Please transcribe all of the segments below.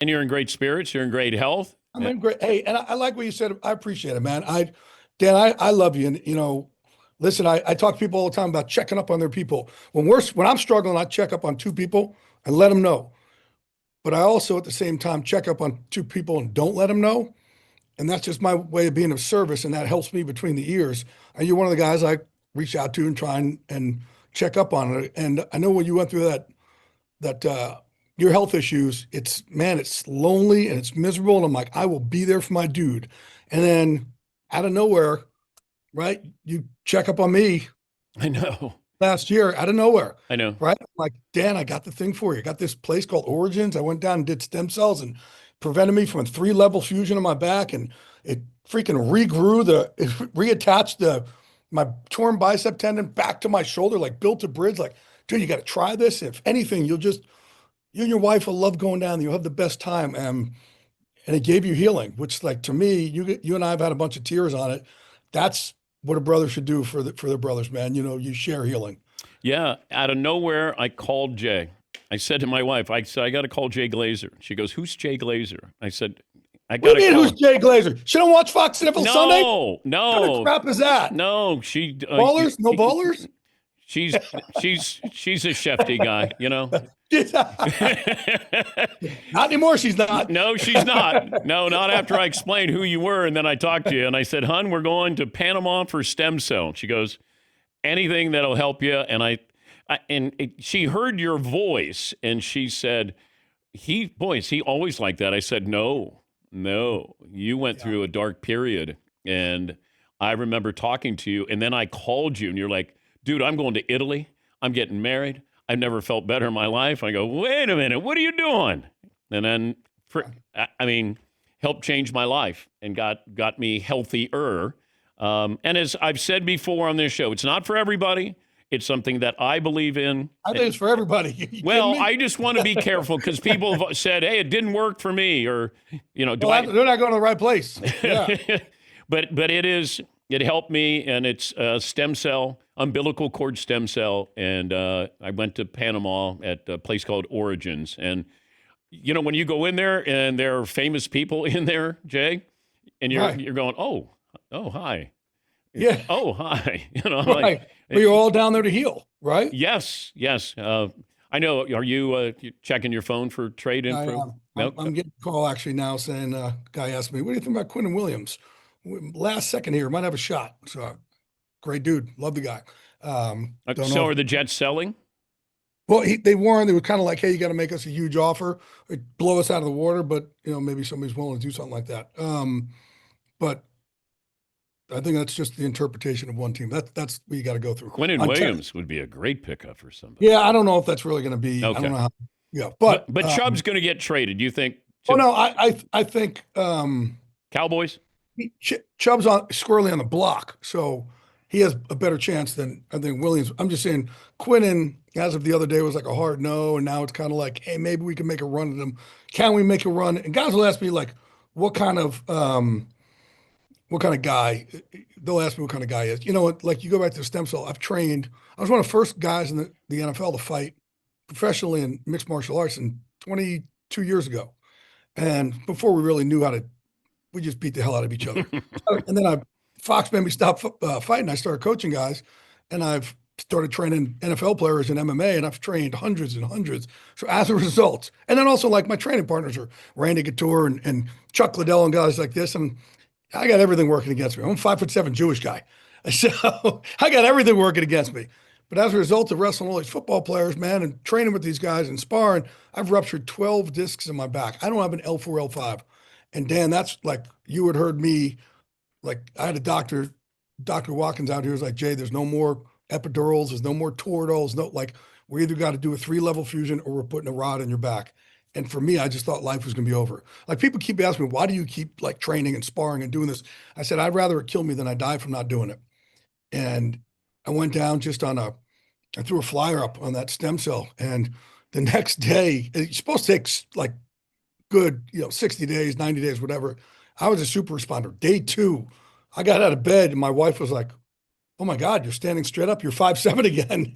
And you're in great spirits. You're in great health. I'm in great. Hey, and I like what you said. I appreciate it, man. Dan, I love you. And listen, I talk to people all the time about checking up on their people. When I'm struggling, I check up on two people and let them know. But I also, at the same time, check up on two people and don't let them know. And that's just my way of being of service, and that helps me between the ears. And you're one of the guys I reach out to and try and check up on it. And I know when you went through that your health issues, it's lonely and it's miserable. And I'm like, I will be there for my dude. And then out of nowhere, right, you check up on me I know. last year out of nowhere, I know. right? I'm like, Dan, I got the thing for you. I got this place called Auragens. I went down and did stem cells and prevented me from a 3-level fusion in my back, and it freaking it reattached my torn bicep tendon back to my shoulder, like built a bridge. Like, dude, you got to try this. If anything, you and your wife will love going down. You'll have the best time. And it gave you healing, which, like, to me, you and I have had a bunch of tears on it. That's what a brother should do for their brothers, man. You share healing. Yeah. Out of nowhere, I called Jay. I said to my wife, I said, I got to call Jay Glazer. She goes, who's Jay Glazer? I said, I What got do to you mean, call who's him. Jay Glazer? She don't watch Fox NFL Sunday? No, What kind of no, crap is that? no. Ballers? No ballers? She's she's a Shefty guy, you know. Not anymore, she's not. No, she's not. No, not after I explained who you were, and then I talked to you, and I said, "Hun, we're going to Panama for stem cell." She goes, "Anything that'll help you." And she heard your voice, and she said, "He always like that." I said, "No, no, you went through a dark period, and I remember talking to you, and then I called you, and you're like, dude, I'm going to Italy. I'm getting married. I've never felt better in my life." I go, wait a minute, what are you doing? And then, helped change my life and got me healthier. And as I've said before on this show, it's not for everybody. It's something that I believe in. I think it's for everybody. You Well, kidding me? I just want to be careful because people have said, hey, it didn't work for me, or, They're not going to the right place. Yeah. But it helped me, and it's stem cell, umbilical cord stem cell, and I went to Panama at a place called Auragens. And, when you go in there and there are famous people in there, Jay, and you're going, oh, hi. Yeah. Oh, hi. Right. Like, Well, you're all down there to heal, right? yes. I know. Are you checking your phone for trade info? I'm getting a call actually now saying, guy asked me, what do you think about Quinton Williams? Last second here, might have a shot. So, great dude. Love the guy. So are the Jets selling? Well, they were kind of like, hey, you got to make us a huge offer, or blow us out of the water, but maybe somebody's willing to do something like that. But I think that's just the interpretation of one team. That's what you got to go through. Quinton Williams would be a great pickup for somebody. Yeah, I don't know if that's really going to be. Okay. I don't know how. Yeah, but Chubb's going to get traded. Do you think? Oh no, I think Cowboys. Chubb's squarely on the block, so he has a better chance than I think Williams. I'm just saying Quinton, as of the other day, was like a hard no, and now it's kind of like, hey, maybe we can make a run at him. Can we make a run? And guys will ask me like, what kind of guy? They'll ask me what kind of guy he is. Like you go back to the stem cell. I was one of the first guys in the NFL to fight professionally in mixed martial arts 22 years ago, and before we really knew we just beat the hell out of each other. And then Fox made me stop fighting. I started coaching guys, and I've started training NFL players in MMA, and I've trained hundreds and hundreds. So as a result, and then also like my training partners are Randy Couture and Chuck Liddell and guys like this, and I got everything working against me. I'm a 5'7" Jewish guy, so I got everything working against me. But as a result of wrestling all these football players, man, and training with these guys and sparring, I've ruptured 12 discs in my back. I don't have an L4, L5. And Dan, that's like, you had heard me, like I had a Dr. Watkins out here was like, Jay, there's no more epidurals, there's no more toradol, we either got to do a 3-level fusion or we're putting a rod in your back. And for me, I just thought life was going to be over. Like people keep asking me, why do you keep like training and sparring and doing this? I said, I'd rather it kill me than I die from not doing it. And I went down just I threw a flyer up on that stem cell. And the next day, it's supposed to take like good, 60 days, 90 days, whatever. I was a super responder. Day 2, I got out of bed and my wife was like, oh my God, you're standing straight up. You're 5'7" again.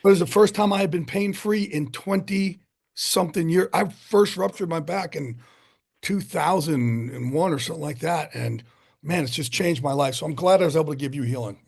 But it was the first time I had been pain-free in 20 something year. I first ruptured my back in 2001 or something like that. And man, it's just changed my life. So I'm glad I was able to give you healing.